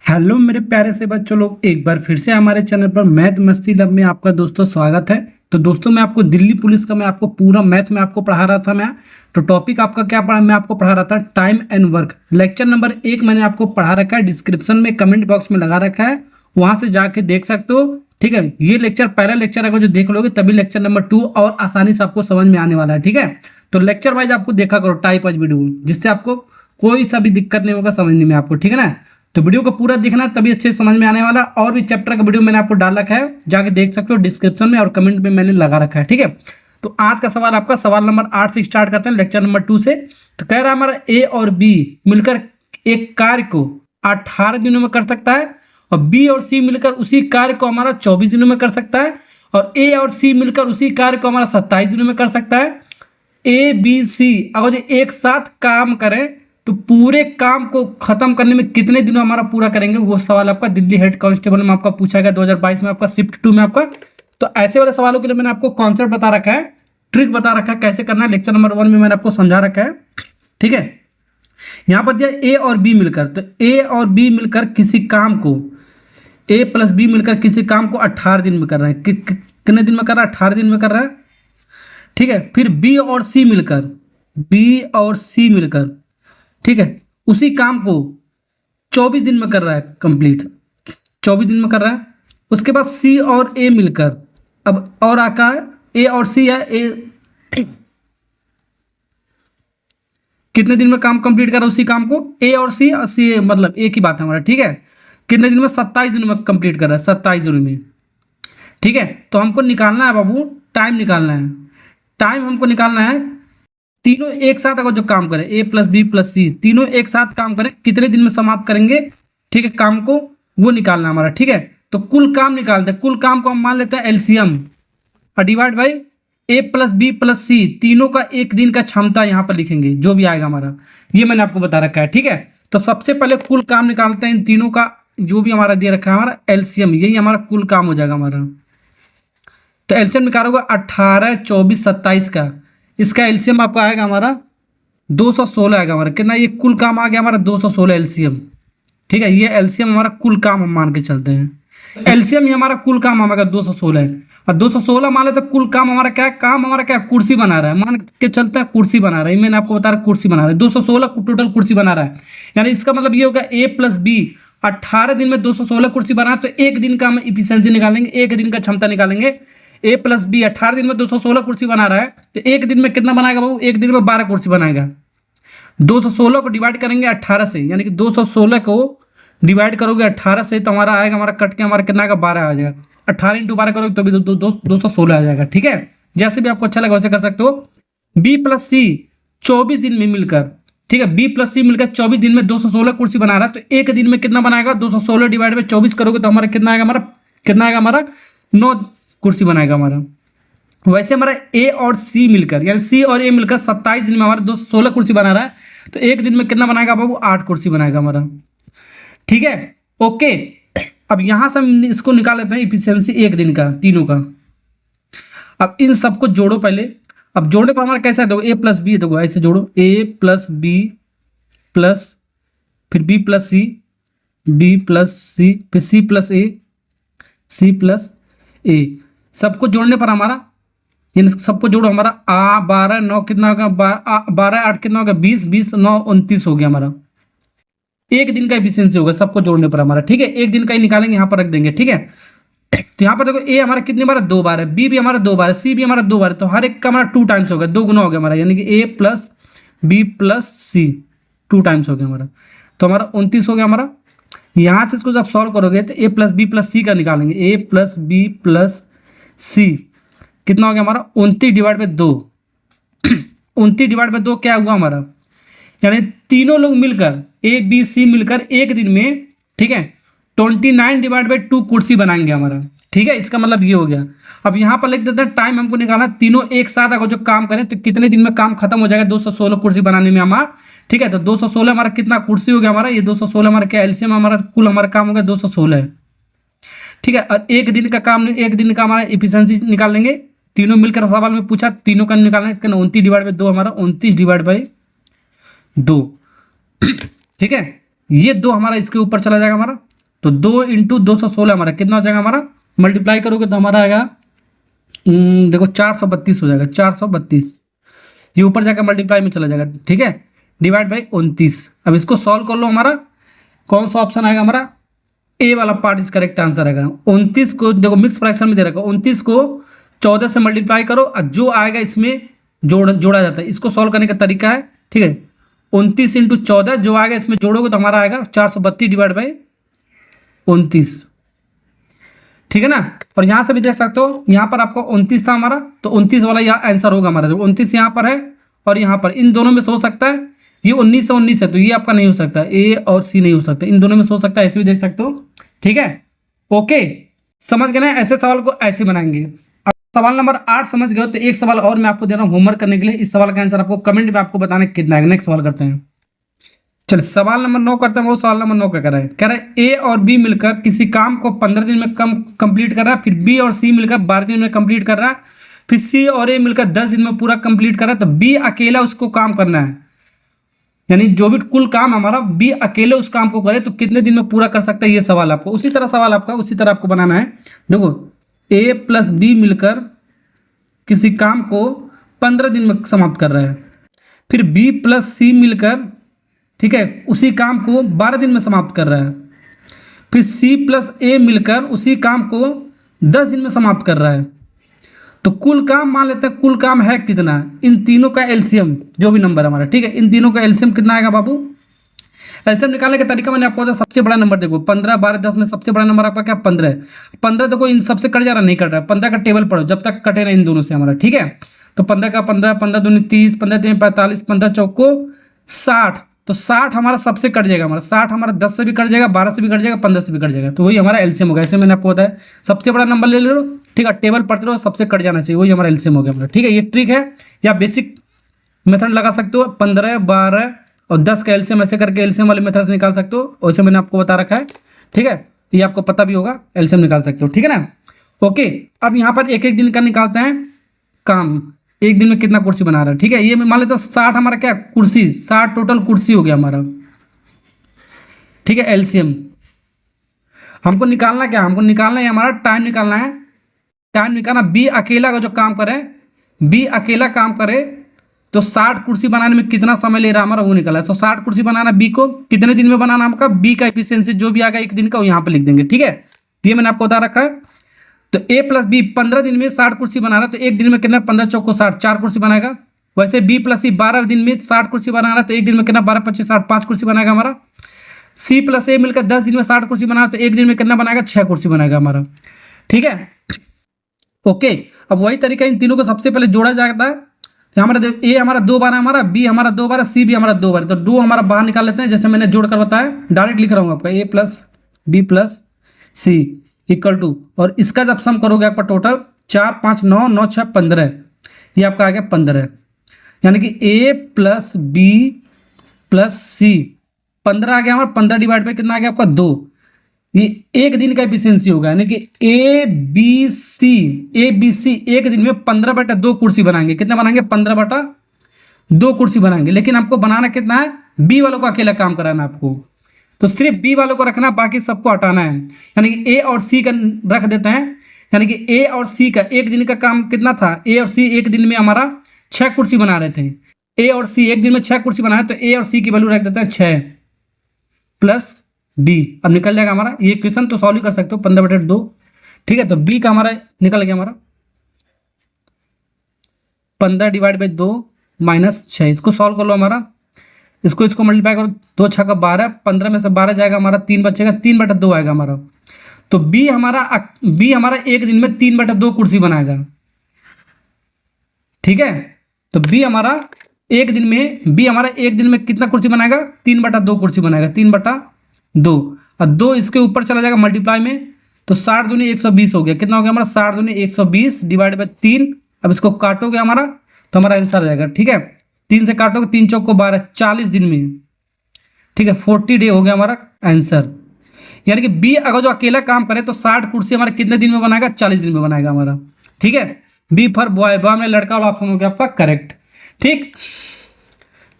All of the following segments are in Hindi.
हेलो मेरे प्यारे से बच्चों लोग, एक बार फिर से हमारे चैनल पर मैथ मस्ती लब में आपका दोस्तों स्वागत है। तो दोस्तों मैं आपको दिल्ली पुलिस का मैं आपको पूरा मैथ में आपको पढ़ा रहा था। मैं तो टॉपिक आपका क्या पढ़ा, मैं आपको पढ़ा रहा था time and work. Lecture number 1 मैंने आपको पढ़ा रखा है, डिस्क्रिप्शन में कमेंट बॉक्स में लगा रखा है, वहां से जाके देख सकते हो। ठीक है, ये लेक्चर पहला लेक्चर अगर जो देख लोगे तभी लेक्चर नंबर 2 और आसानी से आपको समझ में आने वाला है। ठीक है, तो लेक्चर वाइज आपको देखा करो टाइप वाइज वीडियो, जिससे आपको कोई सा भी दिक्कत नहीं होगा समझने में आपको। ठीक है ना, तो वीडियो को पूरा देखना तभी अच्छे से समझ में आने वाला। और भी चैप्टर का वीडियो मैंने आपको डाल रखा है, जाके देख सकते हो डिस्क्रिप्शन में और कमेंट में मैंने लगा रखा है। ठीक है, तो आज का सवाल आपका सवाल नंबर 8 से स्टार्ट करते हैं, लेक्चर नंबर 2 से। तो कह रहा है हमारा ए और बी मिलकर एक कार्य को 18 दिनों में कर सकता है, और बी और सी मिलकर उसी कार्य को हमारा 24 दिनों में कर सकता है, और ए और सी मिलकर उसी कार्य को हमारा 27 दिनों में कर सकता है। ए बी सी अगर जो एक साथ काम करें तो पूरे काम को खत्म करने में कितने दिनों हमारा पूरा करेंगे, वो सवाल आपका दिल्ली हेड कांस्टेबल में आपका पूछा गया 2022 में, आपका शिफ्ट 2 में आपका। तो ऐसे वाले सवालों के लिए मैंने आपको कॉन्सेप्ट बता रखा है, ट्रिक बता रखा है कैसे करना है, लेक्चर नंबर 1 में मैंने आपको समझा रखा है। ठीक है, यहाँ पर दिया ए और बी मिलकर, तो ए और बी मिलकर किसी काम को, ए प्लस बी मिलकर किसी काम को 18 दिन में कर रहे हैं। कितने दिन में कर रहा है? 18 दिन में कर रहा है। ठीक है, फिर बी और सी मिलकर, बी और सी मिलकर, ठीक है, उसी काम को 24 दिन में कर रहा है कंप्लीट, 24 दिन में कर रहा है। उसके बाद सी और ए मिलकर, अब और आकर ए और सी है, ए कितने दिन में काम कंप्लीट कर रहा है उसी काम को, ए और सी, मतलब एक ही बात है हमारा। ठीक है, कितने दिन में? 27 दिन में कंप्लीट कर रहा है, 27 दिन में। ठीक है, तो हमको निकालना है बाबू, टाइम निकालना है। टाइम हमको निकालना है, तीनों एक साथ अगर जो काम करें, ए प्लस बी प्लस सी, तीनों एक साथ काम करें, कितने दिन में समाप्त करेंगे? ठीक है, काम को वो निकालना हमारा। ठीक है, तो कुल काम निकालते हैं। कुल काम को हम मान लेते हैं एलसीएम और divide by A plus B plus C, तीनों का एक दिन का क्षमता यहाँ पर लिखेंगे, जो भी आएगा हमारा, ये मैंने आपको बता रखा है। ठीक है, तो सबसे पहले कुल काम निकालते हैं इन तीनों का, जो भी हमारा दे रखा है हमारा एलसीएम, यही हमारा कुल काम हो जाएगा हमारा। तो एलसीएम निकालोगे 18, 24, 27 का, इसका एलसीएम आपका आएगा हमारा 216 आएगा हमारा। कितना? ये कुल काम आ गया हमारा 216 एलसीएम। ठीक है, ये एलसीएम हमारा कुल काम हम मान के चलते हैं। एलसीएम ही हमारा कुल काम हमारा 216 है, और 216 मान लेते कुल काम हमारा क्या है? काम हमारा क्या है? कुर्सी बना रहा है, मान के चलते हैं कुर्सी बना रहा है। मैंने आपको बता रहा कुर्सी बना रहा है, 216 टोटल कुर्सी बना रहा है। यानी इसका मतलब ये होगा ए प्लस बी 18 दिन में 216 कुर्सी बना, तो एक दिन का हम इफिशियंसी निकालेंगे, एक दिन का क्षमता निकालेंगे। ए प्लस बी 18 दिन में 216 कुर्सी बना रहा है, तो एक दिन में कितना बनाएगा बाबू? एक दिन में 12 कुर्सी बनाएगा। 216 को डिवाइड करेंगे 18 से, यानी कि 216 को डिवाइड करोगे 18 से, तो हमारा आएगा, हमारा कट के हमारा कितना आएगा? 12 आ जाएगा। 18 इंटू 12 करोगे तो भी 216 आ जाएगा। ठीक है, जैसे भी आपको अच्छा लगे वैसे कर सकते हो। बी प्लस सी 24 दिन में मिलकर, ठीक है, बी प्लस सी मिलकर 24 दिन में 216 कुर्सी बना रहा है, तो एक दिन में कितना बनाएगा? 216 डिवाइड में 24 करोगे तो हमारा कितना आएगा? हमारा कितना आएगा? हमारा 9 कुर्सी बनाएगा हमारा। वैसे हमारा ए और सी मिलकर, यानी सी और ए मिलकर 27 दिन में हमारा 216 कुर्सी बना रहा है, तो एक दिन में कितना बनाएगा बाबू? 8 कुर्सी बनाएगा हमारा। ठीक है, ओके। अब यहां से हम इसको निकाल लेते हैं इफिशियंसी एक दिन का, तीनों का। अब इन सबको जोड़ो पहले। अब जोड़ने पर हमारा कैसा है? देखो ए प्लस बी, देखो ऐसे जोड़ो, ए प्लस बी प्लस फिर बी प्लस सी, बी प्लस सी, फिर सी प्लस ए, सी प्लस ए। सबको जोड़ने पर हमारा, इन सबको जोड़ो, हमारा 12 9 कितना हो गया? 12 8 कितना हो गया? 20 20 9 29 हो गया हमारा। एक दिन का एफिशिएंसी होगा सबको जोड़ने पर हमारा। ठीक है, एक दिन का ही निकालेंगे, यहाँ पर रख देंगे। ठीक है, तो यहाँ पर देखो ए हमारा कितनी बार? 2 बार है, बी भी हमारा 2 बार है, सी भी हमारा 2 बार है, तो हर एक का हमारा 2 टाइम्स हो गया, 2 गुना हो गया हमारा, यानी कि ए प्लस बी प्लस सी 2 टाइम्स हो गया हमारा, तो हमारा 29 हो गया हमारा। यहाँ से इसको जब सॉल्व करोगे तो ए प्लस बी प्लस सी का निकालेंगे, ए प्लस बी प्लस सी कितना हो गया हमारा? 29 डिवाइड बाई 2। 29 डिवाइड बाई 2 क्या हुआ हमारा? यानी तीनों लोग मिलकर, ए बी सी मिलकर एक दिन में, ठीक है, 29 डिवाइड बाई 2 कुर्सी बनाएंगे हमारा। ठीक है, इसका मतलब ये हो गया। अब यहाँ पर लिख देते हैं टाइम हमको निकालना, तीनों एक साथ अगर जो काम करें तो कितने दिन में काम खत्म हो जाएगा 216 कुर्सी बनाने में हमारा। ठीक है, तो 216 हमारा कितना कुर्सी हो गया हमारा? ये 216 हमारा क्या एलसीएम हमारा कुल हमारा काम हो गया 216 है। ठीक है, और एक दिन का काम, एक दिन का हमारा इफिशियंसी निकाल लेंगे। तीनों मिलकर सवाल में पूछा, तीनों का निकालना, 29 डिवाइड बाई 2 हमारा 29 डिवाइड बाई 2। ठीक है, ये 2 हमारा इसके ऊपर चला जाएगा हमारा, तो 2 × 216 हमारा कितना हो जाएगा, हमारा मल्टीप्लाई करोगे तो हमारा आएगा देखो 432 हो जाएगा, 432। ये ऊपर जाकर मल्टीप्लाई में चला जाएगा, ठीक है, डिवाइड बाई 29। अब इसको सॉल्व कर लो, हमारा कौन सा ऑप्शन आएगा, हमारा ए वाला पार्ट इस करेक्ट आंसर आएगा। 29 को देखो मिक्स फ्रैक्शन में दे रखा है, 29 को 14 से मल्टीप्लाई करो और जो आएगा इसमें जोड़ा जाता है। इसको सॉल्व करने का तरीका है, ठीक है, 29 × 14 जो आएगा इसमें जोड़ोगे तो हमारा आएगा 432 डिवाइड बाई 29, ठीक है ना। और यहाँ से भी देख सकते हो, यहाँ पर आपको 29 था हमारा, तो 29 वाला यहाँ आंसर होगा हमारा। जब 29 यहाँ पर है और यहाँ पर, इन दोनों में से हो सकता है, ये 19 से 19 है तो ये आपका नहीं हो सकता, ए और सी नहीं हो सकता, इन दोनों में से हो सकता है, ऐसे भी देख सकते हो, ठीक है। ओके, समझ गए ना, ऐसे सवाल को ऐसे बनाएंगे। अब सवाल नंबर 8 समझ गए, तो एक सवाल और मैं आपको दे रहा हूँ होमवर्क करने के लिए। इस सवाल का आंसर आपको कमेंट में आपको बताना कितना है। नेक्स्ट सवाल करते हैं, चलिए सवाल नंबर 9 करते हैं। वो सवाल नंबर 9 क्या कह रहा है ए और बी मिलकर किसी काम को 15 दिन में कंप्लीट कर रहा है, फिर बी और सी मिलकर 12 दिन में कंप्लीट कर रहा है, फिर सी और ए मिलकर 10 दिन में पूरा कंप्लीट कर रहा है, तो बी अकेला उसको काम करना है, यानी जो भी कुल काम हमारा बी अकेले उस काम को करे तो कितने दिन में पूरा कर सकता है, ये सवाल आपको उसी तरह आपको बनाना है। देखो ए प्लस बी मिलकर किसी काम को 15 दिन में समाप्त कर रहा है, फिर बी प्लस सी मिलकर, ठीक है, उसी काम को 12 दिन में समाप्त कर रहा है, फिर सी प्लस ए मिलकर उसी काम को 10 दिन में समाप्त कर रहा है। तो कुल काम मान लेते हैं, कुल काम है कितना, इन तीनों का एलसीएम जो भी नंबर हमारा, ठीक है, इन तीनों का एलसीएम कितना आएगा बाबू। एलसीएम निकालने का तरीका मैंने आपको सबसे बड़ा नंबर देखो 15, 12, 10 में सबसे बड़ा नंबर आपका क्या 15 है। 15 देखो इन सबसे कट जा रहा, नहीं कट रहा, 15 का टेबल पढ़ो जब तक कटे ना इन दोनों से हमारा, ठीक है। तो 15 का 15, 15 दूनी 30, 15 3 45, 15 चौको 60, तो 60 हमारा सबसे कट जाएगा, हमारा 60 हमारा 10 से भी कट जाएगा, 12 से भी कट जाएगा, 15 से भी कट जाएगा, तो वही हमारा एलसीएम होगा। ऐसे मैंने आपको बताया सबसे बड़ा नंबर ले लो, ठीक है, टेबल पढ़ते रहो, सबसे कट जाना चाहिए, वही हमारा एलसीएम हो गया हमारा, ठीक है। ये ट्रिक है या बेसिक मेथड लगा सकते हो, 15, 12 और 10 का एलसीएम ऐसे करके एलसीएम वाले मेथड से निकाल सकते हो, वैसे मैंने आपको बता रखा है, ठीक है, ये आपको पता भी होगा, एलसीएम निकाल सकते हो, ठीक है ना। ओके, अब यहाँ पर एक एक दिन का निकालते हैं काम, एक दिन में कितना कुर्सी बना रहा है, ठीक है। ये मान लेते 60 हमारा क्या कुर्सी, 60 टोटल कुर्सी हो गया हमारा, ठीक है। एलसीएम हमको निकालना क्या, हमको निकालना है हमारा टाइम निकालना है, टाइम निकालना। बी अकेला का जो काम करे, बी अकेला काम करे तो 60 कुर्सी बनाने में कितना समय ले रहा है हमारा वो निकाला। तो 60 कुर्सी बनाना बी को कितने दिन में बनाना, हमका बी का एफिशिएंसी जो भी आएगा एक दिन का वो यहाँ पे लिख देंगे, ठीक है। ये मैंने आपको बता रखा है। तो ए प्लस बी 15 दिन में 60 कुर्सी बना रहा है, तो एक दिन में कितना 15 चौको 60, 4 कुर्सी बनाएगा। वैसे बी प्लस सी 12 दिन में 60 कुर्सी बना रहा है, तो एक दिन में कितना 12 25 60, 5 कुर्सी बनाएगा हमारा। सी प्लस ए मिलकर 10 दिन में 60 कुर्सी बना रहा है, तो एक दिन में कितना बनाएगा 6 कुर्सी बनाएगा हमारा, ठीक है। ओके, अब वही तरीका इन तीनों को सबसे पहले जोड़ा जाता है। तो हमारा ए हमारा 2 बार है, हमारा बी हमारा 2 बार है, सी भी हमारा 2 बार, तो 2 हमारा बाहर निकाल लेते हैं, जैसे मैंने जोड़कर बताया, डायरेक्ट लिख रहा हूँ आपका A plus B plus C equal to, और इसका जब सम करोगे आपका टोटल 4 5 9 9 6 15, ये आपका आ गया 15, यानी कि ए प्लस बी प्लस सी 15 आ गया हमारा। 15 डिवाइड बाई कितना आ गया आपका 2, ये एक दिन का एफिशिएंसी होगा, यानी कि ए बी सी एक दिन में 15/2 कुर्सी बनाएंगे। कितना बनाएंगे 15/2 कुर्सी बनाएंगे, लेकिन आपको बनाना कितना है, बी वालों को अकेला काम कराना है आपको, तो सिर्फ बी वालों को रखना, बाकी सबको हटाना है। यानी कि ए और सी का रख देते हैं, यानी कि ए और सी का एक दिन का काम कितना था, ए और सी एक दिन में हमारा 6 कुर्सी बना रहे थे। ए और सी एक दिन में 6 कुर्सी बनाए, तो ए और सी की वैल्यू रख देते हैं 6 प्लस बी। अब निकल जाएगा हमारा ये क्वेश्चन, तो सॉल्व कर सकते हो 15/2, ठीक है। तो बी का हमारा निकल गया हमारा 15 डिवाइड बाई 2 माइनस 6, इसको सॉल्व कर लो हमारा, इसको मल्टीप्लाई करो, 2 6 का 12, 15 में से 12 जाएगा हमारा, 3 बचेगा, 3/2 आएगा हमारा। तो बी हमारा एक दिन में 3/2 कुर्सी बनाएगा, ठीक है। तो बी हमारा एक दिन में कितना कुर्सी बनाएगा, 3/2 कुर्सी बनाएगा, 3/2, और 2 इसके ऊपर चला जाएगा मल्टीप्लाई में, तो 60 दूनी 120 हो गया। कितना हो गया हमारा 60 दूनी 120 डिवाइड बाई 3। अब इसको काटोगे हमारा तो हमारा आंसर आ जाएगा, ठीक है। 3 से काटोगे, 3 चौक को 12, 40 दिन में, ठीक है, 40 डे हो गया हमारा आंसर। यानी कि बी अगर जो अकेला काम करे तो 60 कुर्सी हमारा कितने दिन में बनाएगा, 40 दिन में बनाएगा हमारा, ठीक है। बी फॉर बॉय, बॉय में लड़का वाला ऑप्शन हो गया आपका करेक्ट, ठीक।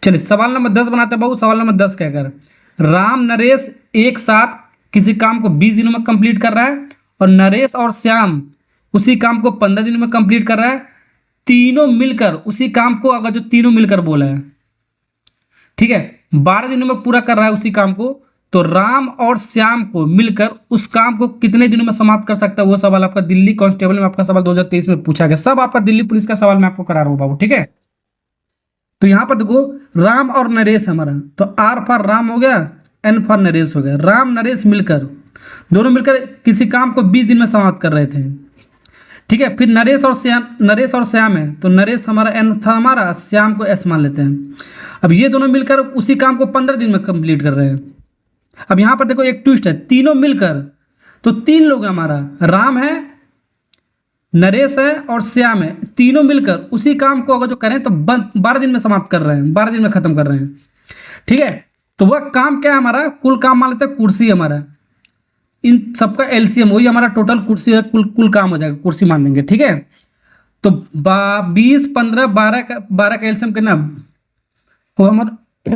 चलिए सवाल नंबर 10 बनाते हैं बाबू। सवाल नंबर 10 क्या कर, राम नरेश एक साथ किसी काम को 20 दिनों में कंप्लीट कर रहा है, और नरेश और श्याम उसी काम को 15 दिनों में कंप्लीट कर रहा है। तीनों मिलकर उसी काम को, अगर जो तीनों मिलकर बोला है, ठीक है, 12 दिनों में पूरा कर रहा है उसी काम को, तो राम और श्याम को मिलकर उस काम को कितने दिनों में समाप्त कर सकता है? वो सवाल आपका दिल्ली कांस्टेबल में आपका सवाल 2023 में पूछा गया। सब आपका दिल्ली पुलिस का सवाल मैं आपको करा रहा हूँ बाबू, ठीक है। तो यहां पर देखो राम और नरेश हमारा, तो आर फॉर राम हो गया, एन फॉर नरेश हो गया। राम नरेश मिलकर, दोनों मिलकर किसी काम को 20 दिन में समाप्त कर रहे थे, ठीक है। फिर नरेश और श्याम है, तो नरेश हमारा एन था हमारा, श्याम को एस मान लेते हैं। अब ये दोनों मिलकर उसी काम को 15 दिन में कंप्लीट कर रहे हैं। अब यहां पर देखो एक ट्विस्ट है, तीनों मिलकर, तो 3 लोग हमारा, राम है, नरेश है और श्याम है, तीनों मिलकर उसी काम को अगर जो करें तो 12 दिन में समाप्त कर रहे हैं, 12 दिन में खत्म कर रहे हैं, ठीक है। तो वह काम क्या है हमारा? कुल काम मान लेते हैं कुर्सी हमारा, इन सबका एलसीएम वही हमारा टोटल कुर्सी है, कुल काम हो जाएगा, कुर्सी मान लेंगे, ठीक है। तो 20 15 12 का एलसीएम कितना वो हमारा,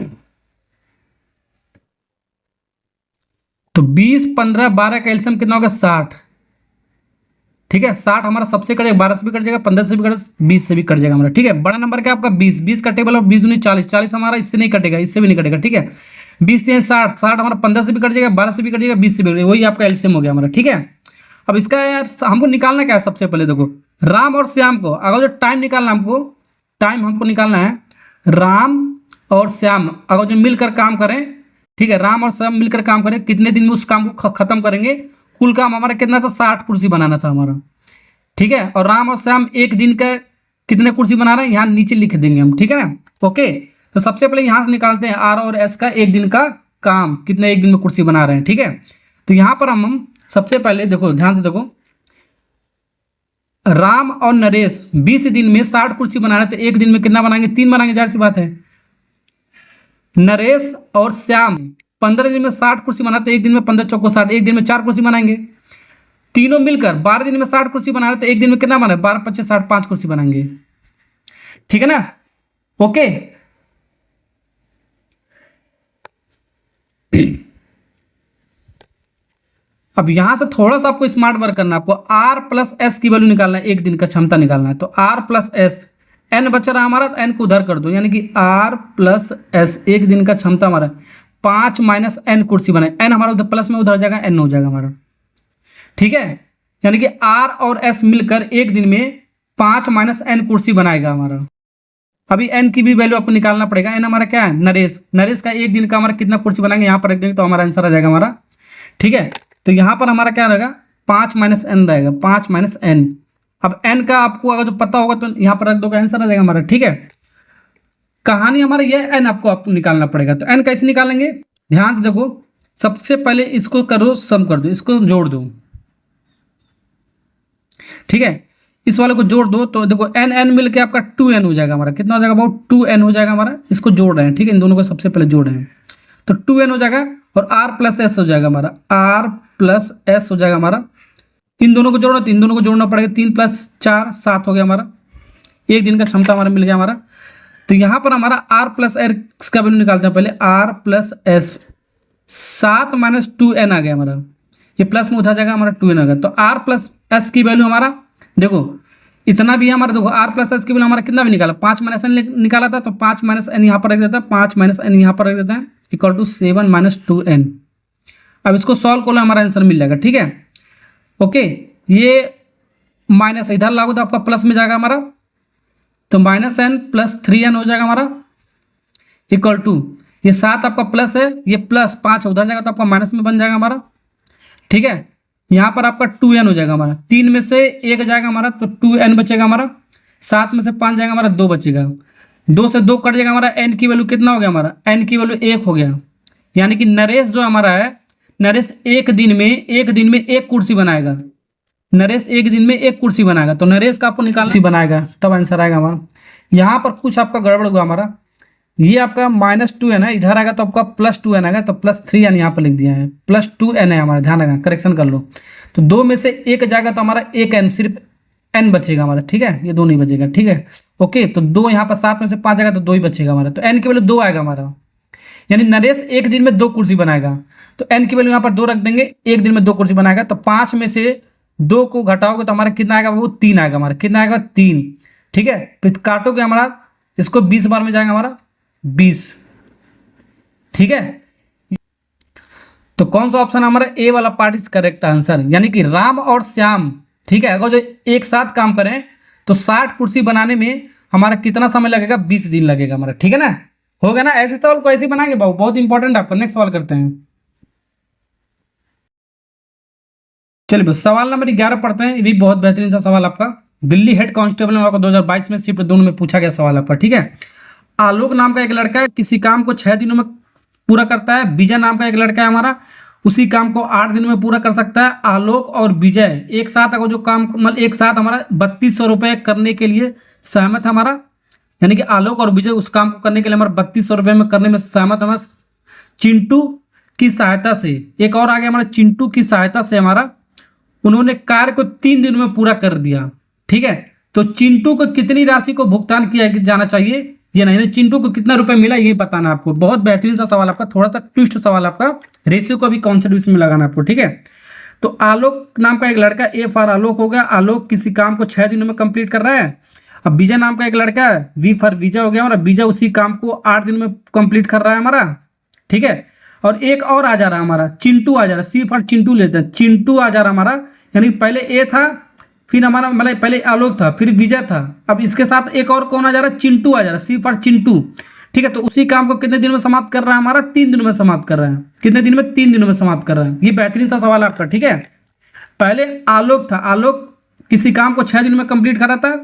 तो 20 15 12 का एलसीएम कितना होगा? 60, ठीक है। 60 हमारा सबसे कटेगा, 12 से भी कट जाएगा, 15 से भी कट, 20 से भी कट जाएगा हमारा, ठीक है। बड़ा नंबर क्या आपका? 20, 20 का टेबल और 20 दूनी 40, 40 हमारा इससे नहीं कटेगा, इससे भी नहीं कटेगा, ठीक है। 20 से 60, 60 हमारा 15 से भी कट जाएगा, 12 से भी कट जाएगा, 20 से भी कट जाएगा, वही आपका एलसीएम हो गया हमारा, ठीक है। अब इसका यार हमको निकालना क्या है? सबसे पहले देखो राम और श्याम को, अगर जो टाइम निकालना हमको, टाइम हमको निकालना है, राम और श्याम अगर जो मिलकर काम करें, ठीक है, राम और श्याम मिलकर काम करें, कितने दिन में उस काम को खत्म करेंगे? कुल काम हमारा कितना था? 60 कुर्सी बनाना था हमारा, ठीक है। और राम और श्याम एक दिन का कितने कुर्सी बना रहे हैं यहाँ नीचे लिख देंगे हम, ठीक है ना। ओके, तो सबसे पहले यहाँ से निकालते हैं आर और एस का एक दिन का काम, कितने एक दिन में कुर्सी बना रहे हैं, ठीक है। तो यहाँ पर हम सबसे पहले देखो, ध्यान से देखो, राम और नरेश 20 दिन में 60 कुर्सी बना रहे हैं, तो एक दिन में कितना बनाएंगे? 3 बनाएंगे, जाहिर सी बात है। नरेश और श्याम 15 दिन में 60 कुर्सी बना, तो एक दिन में 15 चौको 60, एक दिन में 4 कुर्सी बनाएंगे। तीनों मिलकर 12 दिन में 60 कुर्सी बना रहे, तो एक दिन में कितना बना? 12 25 60, 5 कुर्सी बनाएंगे, ठीक है ना। ओके, अब यहां से थोड़ा सा आपको स्मार्ट वर्क करना है, आपको आर प्लस एस की वैल्यू निकालना है, एक दिन का क्षमता निकालना है। तो आर प्लस एस, एन बच रहा हमारा, तो एन को उधर कर दो, यानी कि आर प्लस एस एक दिन का क्षमता हमारा 5 माइनस एन कुर्सी बनाए, एन हमारा उधर प्लस में उधर जाएगा, एन हो जाएगा हमारा, ठीक है। यानी कि आर और एस मिलकर एक दिन में 5 माइनस एन कुर्सी बनाएगा हमारा। अभी एन की भी वैल्यू आपको निकालना पड़ेगा। एन हमारा क्या है? नरेश, नरेश का एक दिन का हमारा कितना कुर्सी बनाएंगे यहाँ पर रख देंगे, तो हमारा आंसर आ जाएगा हमारा, ठीक है। तो यहाँ पर हमारा क्या रहेगा? 5 माइनस एन रहेगा, 5 माइनस एन। अब एन का आपको अगर जो पता होगा तो यहाँ पर रख दोगे, आंसर आ जाएगा हमारा, ठीक है। कहानी हमारा ये, एन आपको निकालना पड़ेगा। तो एन कैसे निकालेंगे? ध्यान से देखो, सबसे पहले इसको करो, सम कर दो, इसको जोड़ दो, ठीक है। इस वाले को जोड़ दो, तो देखो एन एन मिलके आपका 2n हो जाएगा हमारा, कितना हो जाएगा? अबाउट 2n हो जाएगा हमारा। इसको जोड़ रहे हैं, ठीक है, इन दोनों को सबसे पहले जोड़ रहे हैं, तो 2n हो जाएगा, और r प्लस एस हो जाएगा हमारा, r प्लस एस हो जाएगा हमारा। इन दोनों को जोड़ना, तो इन दोनों को जोड़ना पड़ेगा, 3 + 4 7 हो गया हमारा, एक दिन का क्षमता हमारा मिल गया हमारा। तो यहाँ पर हमारा r प्लस एस का वैल्यू निकालते हैं पहले, r plus S 7 minus 2n आ गया हमारा, ये प्लस में उधर जाएगा हमारा, 2n आ गया। तो r प्लस एस की वैल्यू हमारा देखो इतना भी है हमारा, देखो r प्लस एस की वैल्यू हमारा कितना भी निकाला, 5 माइनस एन निकाला था, तो 5 माइनस एन यहाँ पर रख देता है, 5 माइनस एन यहाँ पर रख देता है, इक्वल टू 7 माइनस 2n। अब इसको सॉल्व करो, हमारा आंसर मिल जाएगा, ठीक है। ओके, ये माइनस इधर लागू तो आपका प्लस में जाएगा हमारा, तो माइनस एन प्लस 3n हो जाएगा हमारा, इक्वल टू ये 7 आपका प्लस है, ये प्लस 5 उधर जाएगा तो आपका माइनस में बन जाएगा हमारा, ठीक है। यहाँ पर आपका 2n हो जाएगा हमारा, 3 में से 1 जाएगा हमारा, तो 2n बचेगा हमारा, 7 में से 5 जाएगा हमारा, 2 बचेगा, 2 से 2 कट जाएगा हमारा, n की वैल्यू कितना हो गया हमारा? n की वैल्यू 1 हो गया। यानी कि नरेश जो हमारा है, नरेश एक दिन में एक कुर्सी बनाएगा, नरेश एक दिन में एक कुर्सी बनाएगा, तो नरेश का आपको निकालना बनाएगा, तब आंसर आएगा हमारा। यहाँ पर कुछ आपका गड़बड़ हुआ हमारा, ये आपका -2n है, इधर आएगा तो आपका +2n आएगा, तो +3n यहाँ पर लिख दिया है, +2n है हमारा, ध्यान रखना, करेक्शन कर लो। तो 2 में से 1 जाएगा तो हमारा 1n, सिर्फ n बचेगा हमारा, ठीक है, ये 2 नहीं बचेगा, ठीक है। ओके, तो 2 यहाँ पर 7 में से 5 जाएगा तो 2 ही बचेगा हमारा, तो n की वैल्यू 2 आएगा हमारा। यानी नरेश एक दिन में 2 कुर्सी बनाएगा, तो n की वैल्यू यहाँ पर 2 रख देंगे, एक दिन में 2 कुर्सी बनाएगा, तो 5 में से 2 को घटाओगे तो हमारा कितना आएगा, वो 3 आएगा, हमारा कितना आएगा 3। ठीक है, फिर काटोगे हमारा इसको 20 बार में जाएगा हमारा 20। ठीक है, तो कौन सा ऑप्शन हमारा ए वाला पार्ट इज करेक्ट आंसर, यानी कि राम और श्याम, ठीक है, अगर जो एक साथ काम करें तो 60 कुर्सी बनाने में हमारा कितना समय लगेगा, 20 दिन लगेगा हमारा। ठीक है ना, हो गया ना, ऐसे सवाल को ऐसे ही बनाएंगे बाबू, बहुत इंपॉर्टेंट आपका। नेक्स्ट सवाल करते हैं, चलिए सवाल नंबर 11 पढ़ते हैं, ये भी बहुत बेहतरीन सा सवाल आपका, दिल्ली हेड कांस्टेबल में आपको 2022 में शिफ्ट 2 में पूछा गया सवाल आपका। ठीक है, आलोक नाम का एक लड़का है, किसी काम को 6 दिनों में पूरा करता है। विजय नाम का एक लड़का है हमारा, उसी काम को 8 दिन में पूरा कर सकता है। आलोक और विजय एक साथ अगर जो काम मतलब एक साथ हमारा 3200 रुपये करने के लिए सहमत है हमारा, यानी कि आलोक और विजय उस काम को करने के लिए हमारा 3200 रुपये में करने में सहमत है हमारा। चिंटू की सहायता से, एक और आ गया हमारा, चिंटू की सहायता से हमारा उन्होंने कार्य को 3 दिन में पूरा कर दिया। ठीक है, तो चिंटू को कितनी राशि को भुगतान किया जाना चाहिए, ये नहीं, चिंटू को कितना रुपए मिला ये बताना आपको। बहुत बेहतरीन सा सवाल आपका, थोड़ा सा ट्विस्ट सवाल आपका, रेशियो को भी कॉन्सेप्ट इसमें लगाना आपको। ठीक है, तो आलोक नाम का एक लड़का, ए फॉर आलोक हो गया, आलोक किसी काम को 6 दिनों में कंप्लीट कर रहा है। अब विजय नाम का एक लड़का है, वी फॉर विजय हो गया, और विजय उसी काम को 8 दिन में कंप्लीट कर रहा है हमारा। ठीक है, और एक और आ जा रहा है हमारा, चिंटू आ जा रहा है, सी फॉर चिंटू लेते हैं, चिंटू आ जा रहा है हमारा, यानी पहले ए था, फिर हमारा मतलब पहले आलोक था, फिर विजय था, अब इसके साथ एक और कौन आ जा रहा है, चिंटू आ जा रहा है, सी फॉर चिंटू। ठीक है, तो उसी काम को कितने दिन में समाप्त कर रहा है हमारा, 3 दिनों में समाप्त कर रहा है। कितने दिन में, 3 दिनों में समाप्त कर रहा है। ये बेहतरीन सा सवाल आपका। ठीक है, पहले आलोक था, आलोक किसी काम को 6 दिन में कंप्लीट कर रहा था,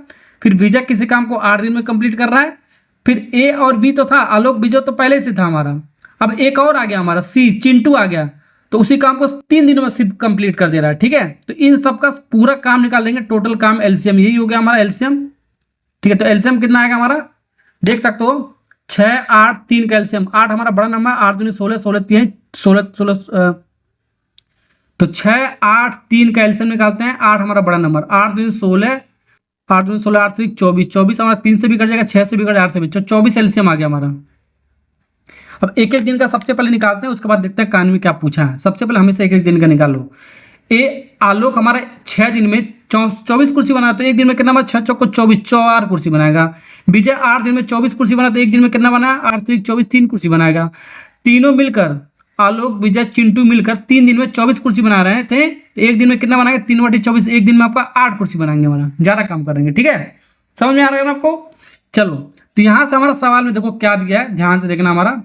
फिर विजय किसी काम को 8 दिन में कंप्लीट कर रहा है, फिर ए और बी तो था, आलोक विजय तो पहले से था हमारा, अब एक और आ गया हमारा सी, चिंटू आ गया, तो उसी काम को 3 दिनों में सिर्फ कंप्लीट कर दे रहा है। ठीक है, तो इन सब का पूरा काम निकाल देंगे, टोटल काम एलसीएम, यही हो गया हमारा एलसीएम। ठीक है, तो एलसीएम कितना आएगा हमारा, देख सकते हो 6 8 3 का एलसीएम, 8 हमारा बड़ा नंबर, 8 दूनी 16, 16 3 16, तो 6 8 3 का एलसीएम निकालते हैं। 8 हमारा बड़ा नंबर, 8 दूनी 16, 8 दूनी 16, 8 24, 24 हमारा 3 से भी कट जाएगा, 6 से भी कट, 8 से भी, 24 एलसीएम आ गया हमारा। अब एक एक दिन का सबसे पहले निकालते हैं, उसके बाद देखते हैं कान में क्या पूछा है। सबसे पहले हमेशा एक एक दिन का निकालो। ए आलोक हमारा 6 दिन में 24 कुर्सी बना, तो एक दिन में कितना बना, 6 चौको 24, 4 कुर्सी बनाएगा। विजय 8 दिन में 24 कुर्सी बना, तो एक दिन में कितना बना, 8 3 24, 3 कुर्सी बनाएगा। तीनों मिलकर, आलोक विजय चिंटू मिलकर 3 दिन में 24 कुर्सी बना रहे थे, तो एक दिन में कितना बनाएंगे, 3/24, एक दिन में आपका 8 कुर्सी बनाएंगे हमारा, ज़्यादा काम करेंगे। ठीक है, समझ में आ रहा है ना आपको। चलो, तो यहाँ से हमारा सवाल में देखो क्या दिया है, ध्यान से देखना हमारा।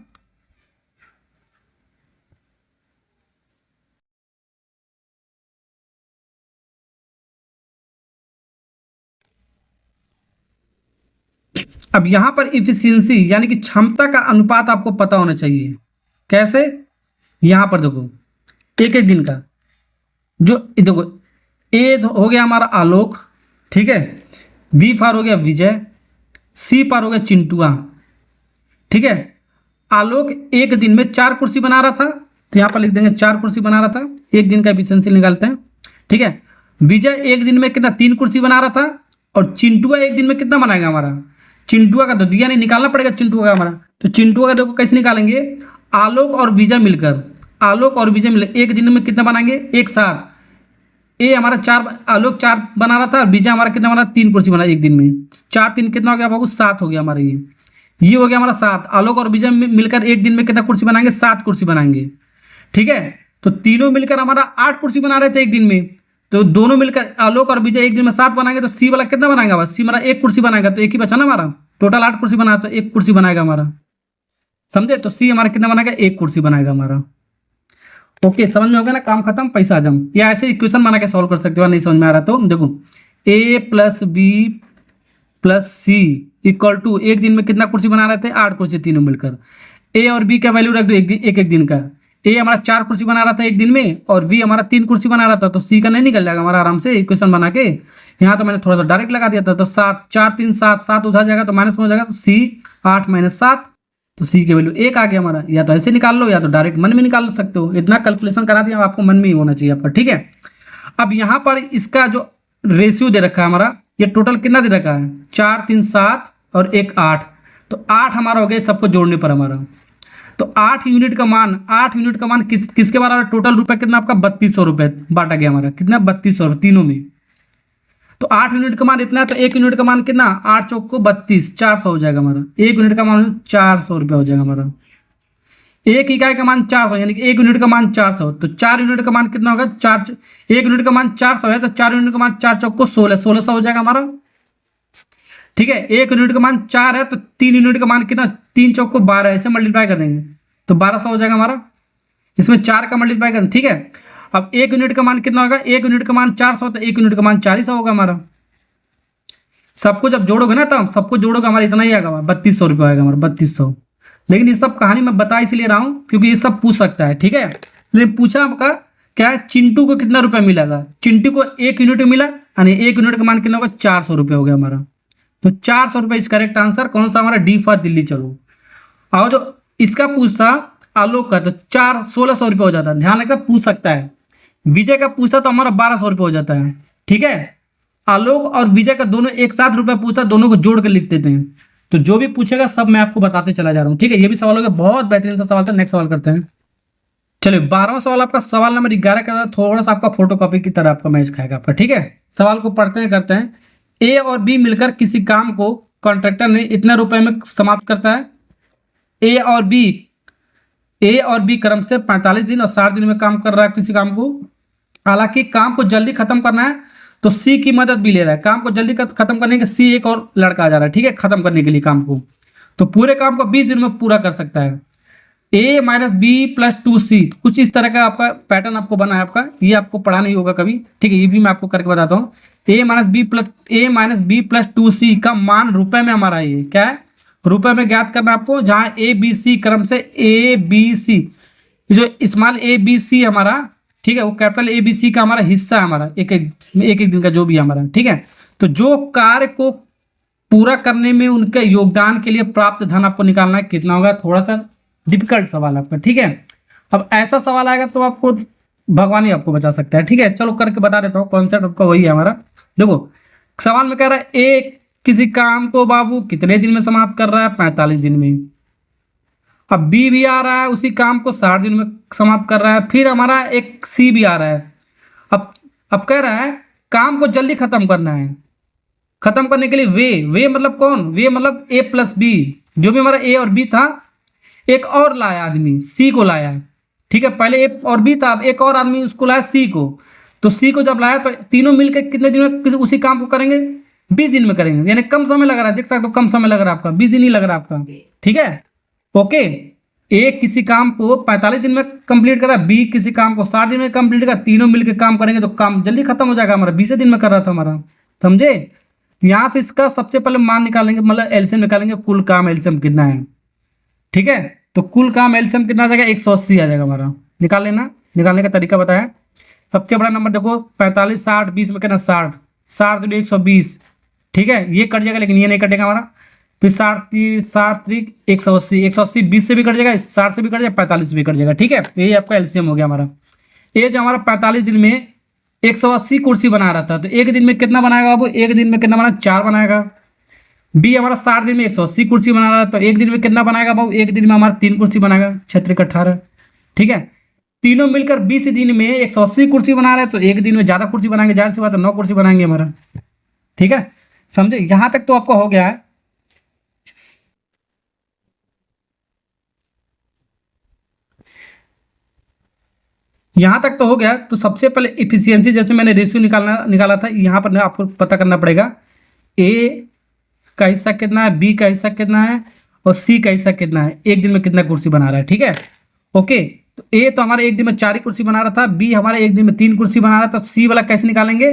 अब यहां पर इफिशियंसी यानी कि क्षमता का अनुपात आपको पता होना चाहिए। कैसे, यहां पर देखो एक एक दिन का, जो देखो ए हो गया हमारा आलोक, ठीक है, वी फार हो गया विजय, सी पार हो गया चिंटुआ। ठीक है, आलोक एक दिन में 4 कुर्सी बना रहा था, तो यहाँ पर लिख देंगे 4 कुर्सी बना रहा था, एक दिन का एफिशिएंसी निकालते हैं। ठीक है, विजय एक दिन में कितना, 3 कुर्सी बना रहा था, और चिंटुआ एक दिन में कितना बनाएगा हमारा, चिंटुआ का तो दिया नहीं, निकालना पड़ेगा चिंटुआ का हमारा, तो चिंटुआ का देखो कैसे निकालेंगे, आलोक और विजय मिलकर, आलोक और विजय मिलकर एक दिन में कितना बनाएंगे, एक साथ। ए हमारा 4, आलोक 4 बना रहा था, विजय हमारा कितना बना, 3 कुर्सी बना एक दिन में, 4 3 कितना हो गया बाबू, 7 हो गया हमारा। ये हो गया हमारा 7। आलोक और विजय मिलकर एक दिन में कितना कुर्सी बनाएंगे, 7 कुर्सी बनाएंगे। ठीक है, तो तीनों मिलकर हमारा 8 कुर्सी बना रहे थे एक दिन में, तो दोनों मिलकर आलोक और विजय एक दिन में 7 बनाएंगे, तो सी वाला कितना बनाएगा, बस सी हमारा 1 कुर्सी बनाएगा, तो एक ही बचा ना हमारा, टोटल 8 कुर्सी बना, तो 1 कुर्सी बनाएगा हमारा, समझे। तो सी हमारा कितना बनाएगा, 1 कुर्सी बनाएगा हमारा। ओके, समझ में हो गया ना, काम खत्म, पैसा हजम। या ऐसे इक्वेशन बना के सॉल्व कर सकते हो, नहीं समझ में आ रहा तो देखो, A plus B plus C equal to, एक दिन में कितना कुर्सी बना रहे थे, 8 कुर्सी तीनों मिलकर। ए और बी का वैल्यू रख दो एक दिन का। ए हमारा 4 कुर्सी बना रहा था एक दिन में, और बी हमारा 3 कुर्सी बना रहा था, तो सी का नहीं निकल जाएगा हमारा आराम से इक्वेशन बना के। यहाँ तो मैंने थोड़ा सा डायरेक्ट लगा दिया था, तो 7 4 3 7 7 उधर जाएगा तो माइनस में हो जाएगा, तो सी 8 - 7, तो सी की वैल्यू 1 आ गया हमारा। या तो ऐसे निकाल लो, या तो डायरेक्ट मन में निकाल सकते हो, इतना कैलकुलेशन करा दिया, आपको मन में ही होना चाहिए आपका। ठीक है, अब यहाँ पर इसका जो रेशियो दे रखा है हमारा, ये टोटल कितना दे रखा है, 4 3 7 और 1 8, तो 8 हमारा हो गया सबको जोड़ने पर हमारा। तो 8 यूनिट का मान किसके बराबर है? टोटल रुपए कितना आपका 3200 रुपये बांटा गया हमारा, कितना 3200 तीनों में। तो 8 यूनिट का मान इतना है, तो 1 यूनिट का मान कितना, 8 चौक को 32, 400 हो जाएगा हमारा। 1 यूनिट का मान 400 रुपये हो जाएगा हमारा। 1 इकाई का मान 400, यानी कि 1 यूनिट का मान 400। तो 4 यूनिट का मान कितना होगा, 1 यूनिट का मान 400 है, तो 4 यूनिट का मान 4 चौक को 1600 हो जाएगा हमारा। ठीक है, 1 यूनिट का मान 4 है, तो 3 यूनिट का मान कितना, 3 चौक को 12, ऐसे मल्टीप्लाई कर देंगे तो 1200 हो जाएगा हमारा। इसमें 4 का मल्टीप्लाई करें, ठीक है। अब 1 यूनिट का मान कितना होगा, 1 यूनिट का मान 400, तो 1 यूनिट का मान 400 होगा हमारा। सबको जब जोड़ोगे ना, तो सबको जोड़ोगे हमारा इतना ही आएगा, 3200 रुपये आएगा हमारा, 3200। लेकिन ये सब कहानी मैं बता इसलिए रहा हूँ क्योंकि ये सब पूछ सकता है, ठीक है। लेकिन पूछा आपका क्या है, चिंटू को कितना रुपया मिलेगा? चिंटू को 1 यूनिट मिला, यानी 1 यूनिट का मान कितना होगा, 400 रुपये हो गया हमारा। तो 400 रुपये इस करेक्ट आंसर कौन सा हमारा, डी फॉर दिल्ली। चलो, और जो इसका पूछता आलोक का, तो 1600 रुपये हो जाता है। ध्यान रखकर पूछ सकता है। विजय का पूछता तो हमारा 1200 रुपये हो जाता है, ठीक है। आलोक और विजय का दोनों एक साथ रुपया पूछता, दोनों को जोड़ कर लिख देते हैं। तो जो भी पूछेगा सब मैं आपको बताते चला जा रहा हूँ, ठीक है। ये भी सवाल हो गया, बहुत बेहतरीन सा सवाल था। नेक्स्ट सवाल करते हैं। चलिए, 12वां सवाल आपका सवाल नंबर 11 का थोड़ा सा आपका फोटोकॉपी की तरह आपका मैच खाएगा आपका, ठीक है। सवाल को पढ़ते हैं, करते हैं। ए और बी मिलकर किसी काम को कॉन्ट्रैक्टर ने इतने रुपए में समाप्त करता है। ए और बी क्रम से 45 दिन और 60 दिन में काम कर रहा है किसी काम को। हालांकि काम को जल्दी खत्म करना है तो सी की मदद भी ले रहा है। काम को जल्दी खत्म करने के सी एक और लड़का आ जा रहा है, ठीक है, खत्म करने के लिए काम को। तो पूरे काम को 20 दिन में पूरा कर सकता है। a minus B plus 2c, कुछ इस तरह का आपका पैटर्न आपको बना है आपका। ये आपको पढ़ा नहीं होगा कभी, ठीक है। ये भी मैं आपको करके बताता हूँ। a minus B plus 2c का मान रुपए में हमारा ये क्या है, रुपए में ज्ञात करना आपको। जहाँ ए बी सी क्रम से ए बी सी, जो स्मॉल ए बी सी हमारा, ठीक है, वो कैपिटल ए बी सी का हमारा हिस्सा है हमारा, एक एक दिन का जो भी हमारा, ठीक है। तो जो कार्य को पूरा करने में उनके योगदान के लिए प्राप्त धन आपको निकालना है, कितना होगा। थोड़ा सा डिफिकल्ट सवाल आपका, ठीक है। अब ऐसा सवाल आएगा तो आपको भगवान ही आपको बचा सकता है, ठीक है। चलो करके बता देता हूँ, कॉन्सेप्ट आपका वही है हमारा। देखो, सवाल में कह रहा है ए किसी काम को बाबू कितने दिन में समाप्त कर रहा है, 45 दिन में। अब बी भी आ रहा है, उसी काम को 60 दिन में समाप्त कर रहा है। फिर हमारा एक सी भी आ रहा है। अब कह रहा है काम को जल्दी खत्म करना है। खत्म करने के लिए वे मतलब कौन, वे मतलब ए प्लस बी। जो भी हमारा ए और बी था, एक और लाया आदमी, सी को लाया, ठीक है। पहले ए और बी था, अब एक और आदमी उसको लाया, सी को। तो सी को जब लाया तो तीनों मिलकर कितने दिन में उसी काम को करेंगे, 20 दिन में करेंगे। यानी कम समय लग रहा है, देख सकते हो कम समय लग रहा है आपका, 20 दिन ही लग रहा है आपका, ठीक है। ओके, ए किसी काम को 45 दिन में कंप्लीट करा, बी किसी काम को 60 दिन में कंप्लीट करा। तीनों मिलकर काम करेंगे तो काम जल्दी खत्म हो जाएगा हमारा। 20 दिन में कर रहा था हमारा, समझे। यहाँ से इसका सबसे पहले मान निकालेंगे, मतलब एलसीएम निकालेंगे, कुल काम एलसीएम कितना है, ठीक है। तो कुल काम एलसीएम कितना आ जाएगा, 180 आ जाएगा हमारा। निकाल लेना, निकालने का तरीका बताया। सबसे बड़ा नंबर देखो 45, 60, 20 में कितना, 60, 60 तो 120, ठीक है। ये कट जाएगा लेकिन ये नहीं कटेगा हमारा। फिर 60 180, 180 20 से भी कट जाएगा, 60 से भी कट जाएगा, 45 से भी कट जाएगा, ठीक है। ये आपका एलसीएम हो गया हमारा। ये जो हमारा 45 दिन में 180 कुर्सी बना रहा था, तो एक दिन में कितना बनाएगा बाबू, एक दिन में कितना बना, 4 बनाएगा। बी हमारा 60 दिन में 180 कुर्सी बना रहा है, तो एक दिन में कितना बनाएगा बाबू, एक दिन में हमारा 3 कुर्सी बनाएगा, 6 18, ठीक है। तीनों मिलकर 20 दिन में 180 कुर्सी बना रहे हैं, तो एक दिन में ज़्यादा कुर्सी बनाएंगे, जाहिर सी बात है 9 कुर्सी बनाएंगे हमारा, ठीक है। समझे, यहाँ तक तो आपका हो गया है। यहाँ तक तो हो गया। तो सबसे पहले इफिशियंसी, जैसे मैंने रेशियो निकाला था, यहाँ पर आपको पता करना पड़ेगा ए का हिस्सा कितना है, बी का हिस्सा कितना है और सी का हिस्सा कितना है, एक दिन में कितना कुर्सी बना रहा है, ठीक है। ओके, तो ए तो हमारा एक दिन में 4 कुर्सी बना रहा था, बी हमारा एक दिन में 3 कुर्सी बना रहा था। तो सी वाला कैसे निकालेंगे,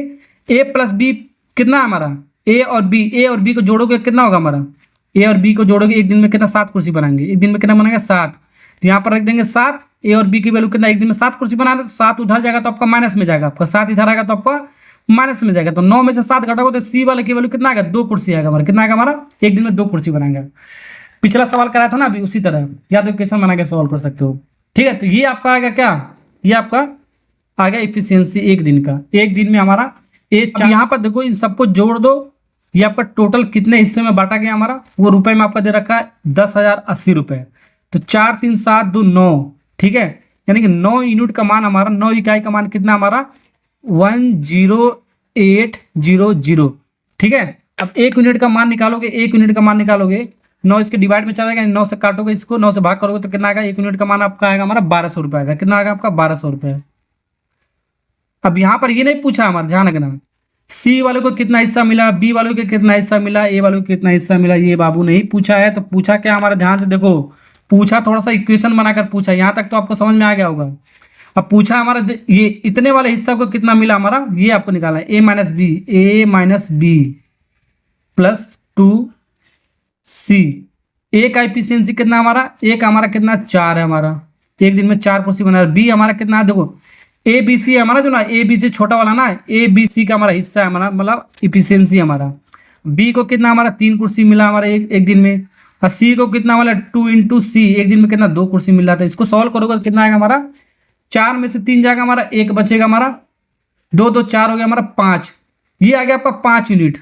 ए प्लस बी कितना है हमारा, ए और बी को जोड़ोगे कितना होगा हमारा, ए और बी को जोड़ोगे एक दिन में कितना, 7 कुर्सी बनाएंगे। एक दिन में कितना बनाएंगे, 7। तो यहाँ पर रख देंगे 7। ए और बी की वैल्यू कितना, एक दिन में 7 कुर्सी बना रहे, तो 7 उधर जाएगा तो आपका माइनस में जाएगा, आपका 7 इधर आएगा तो आपका माइनस में जाएगा। तो 9 में से 7 घटाओगे तो सी वाले की वैल्यू कितना आएगा, 2 कुर्सी आएगा हमारा। कितना आएगा हमारा, एक दिन में 2 कुर्सी बनाएंगे। पिछला सवाल कराया था ना अभी, उसी तरह या तो कैसे बना के सॉल्व कर सकते हो, ठीक है। तो ये आपका आएगा क्या, ये आपका आ गया इफिशियंसी एक दिन का। एक दिन में हमारा यहाँ पर देखो, इन सबको जोड़ दो, ये आपका टोटल कितने हिस्से में बांटा गया हमारा, वो रुपए में आपका दे रखा है 10,080 रुपये। तो 4 3 7 2 9, ठीक है, यानी कि 9 यूनिट का मान हमारा, 9 इकाई का मान कितना हमारा 10800, ठीक है। अब 1 यूनिट का मान निकालोगे, 1 यूनिट का मान निकालोगे, 9 इसके डिवाइड में चला जाएगा, 9 से काटोगे इसको, 9 से भाग करोगे तो कितना आएगा, 1 यूनिट का मान आपका आएगा हमारा 1200 रुपये आएगा। कितना आएगा आपका 1200 रुपये। अब यहाँ पर ये नहीं पूछा हमारा, ध्यान रखना, सी वाले को कितना हिस्सा मिला, बी वालों को कितना हिस्सा मिला, ए वालों को कितना हिस्सा मिला, ये बाबू नहीं पूछा है। तो पूछा क्या हमारा, ध्यान से देखो, पूछा थोड़ा सा इक्वेशन बनाकर पूछा, यहाँ तक तो आपको समझ में आ गया होगा। अब पूछा हमारा ये इतने वाले हिस्सा को कितना मिला हमारा, ये आपको निकालना है, ए माइनस बी प्लस 2c। ए का एफिशिएंसी कितना हमारा, ए का हमारा कितना 4 है हमारा, एक दिन में 4 कुर्सी बना। बी हमारा कितना है, देखो ए बी सी हमारा जो ना, ए बी सी छोटा वाला ना, ए बी सी का हमारा हिस्सा है हमारा, मतलब इफिशियंसी हमारा। बी को कितना हमारा 3 कुर्सी मिला हमारा एक दिन में, और सी को कितना वाला 2 इंटू सी, एक दिन में कितना 2 कुर्सी मिल रहा था। इसको सॉल्व करोगे तो कितना आएगा हमारा, 4 में से 3 जाएगा हमारा, 1 बचेगा हमारा, 2 2 4 हो गया हमारा 5, ये आ गया आपका 5 यूनिट,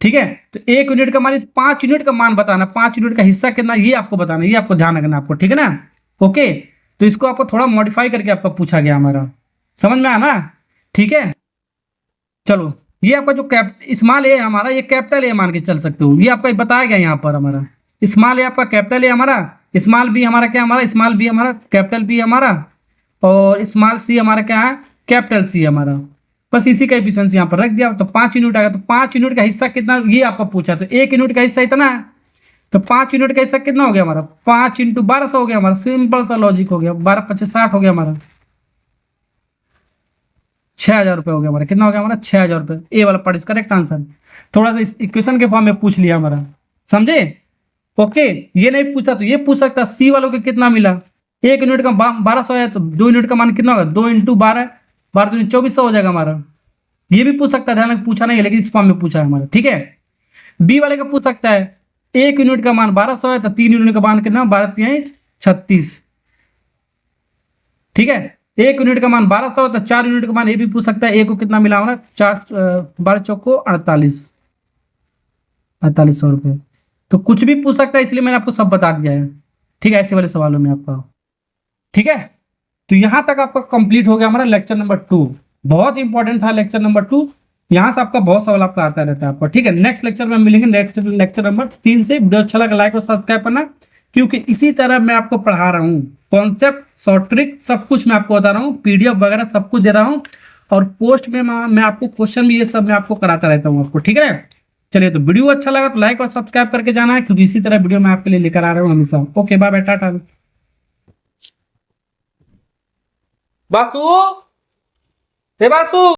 ठीक है। तो 1 यूनिट का मान, इस 5 यूनिट का मान बताना, 5 यूनिट का हिस्सा कितना ये आपको बताना, ये आपको ध्यान रखना आपको, ठीक है ना। ओके, तो इसको आपको थोड़ा मॉडिफाई करके आपका पूछा गया हमारा, समझ में आया ना, ठीक है। चलो, ये आपका जो स्मॉल ए हमारा, ये कैपिटल ए मान के चल सकते हो, ये आपका बताया गया यहाँ पर हमारा। स्मॉल ए आपका कैपिटल ए हमारा, स्मॉल बी हमारा क्या हमारा, स्मॉल बी हमारा कैपिटल बी हमारा, और स्मॉल सी हमारा क्या है, कैपिटल सी हमारा। बस इसी का एफिशिएंसी यहाँ पर रख दिया, तो 5 यूनिट आ गया। तो 5 यूनिट का हिस्सा कितना, ये आपका पूछा, तो 1 यूनिट का हिस्सा इतना है, तो 5 यूनिट का हिस्सा कितना हो गया हमारा, 5 इंटू 1200 हो गया हमारा, सिंपल सा लॉजिक हो गया, 12 25 60 हो गया हमारा, 6000 रुपये हो गया हमारा। कितना हो गया हमारा 6000 रुपये। ए वाला पार्ट इज करेक्ट आंसर, थोड़ा सा इस इक्वेशन के फॉर्म में पूछ लिया हमारा, समझे। ओके, ये नहीं पूछा तो ये पूछ सकता, सी वालों को कितना मिला, 1 यूनिट का 1200 है, तो 2 यूनिट का मान कितना होगा, 2 इंटू 12, 12 दूनी 2400 हो जाएगा हमारा। ये भी पूछ सकता है, ध्यान पूछा नहीं है, लेकिन इस फॉर्म में पूछा है हमारा, ठीक है। बी वाले का पूछ सकता है, 1 यूनिट का मान 1200 है, तो 3 यूनिट का मान कितना, 12 3 36, ठीक है। 1 यूनिट का मान 1200 है, तो 4 यूनिट का मान ये भी पूछ सकता है, ए को कितना मिला हमारा, 12 चौको 4800 रुपये। तो कुछ भी पूछ सकता है, इसलिए मैंने आपको सब बता दिया है, ठीक है, ऐसे वाले सवालों में आपका, ठीक है। तो यहाँ तक आपका कंप्लीट हो गया हमारा लेक्चर नंबर 2, बहुत इंपॉर्टेंट था लेक्चर नंबर 2, यहाँ से आपका बहुत सवाल आपका आता रहता है आपको, ठीक है। नेक्स्ट लेक्चर में मिलेंगे, लेक्चर नंबर 3 से। वीडियो अच्छा लगा लाइक और सब्सक्राइब करना, क्योंकि इसी तरह मैं आपको पढ़ा रहा हूँ, कॉन्सेप्ट शॉर्ट ट्रिक सब कुछ मैं आपको बता रहा हूँ, पीडीएफ वगैरह सब कुछ दे रहा हूँ, और पोस्ट में मैं आपको क्वेश्चन भी ये सब मैं आपको कराता रहता हूँ आपको, ठीक है। चलिए, तो वीडियो अच्छा लगा तो लाइक और सब्सक्राइब करके जाना है, क्योंकि इसी तरह वीडियो मैं आपके लिए लेकर आ रहा हूँ हमेशा। Okay, bye bye, tata. Basu, hey Basu.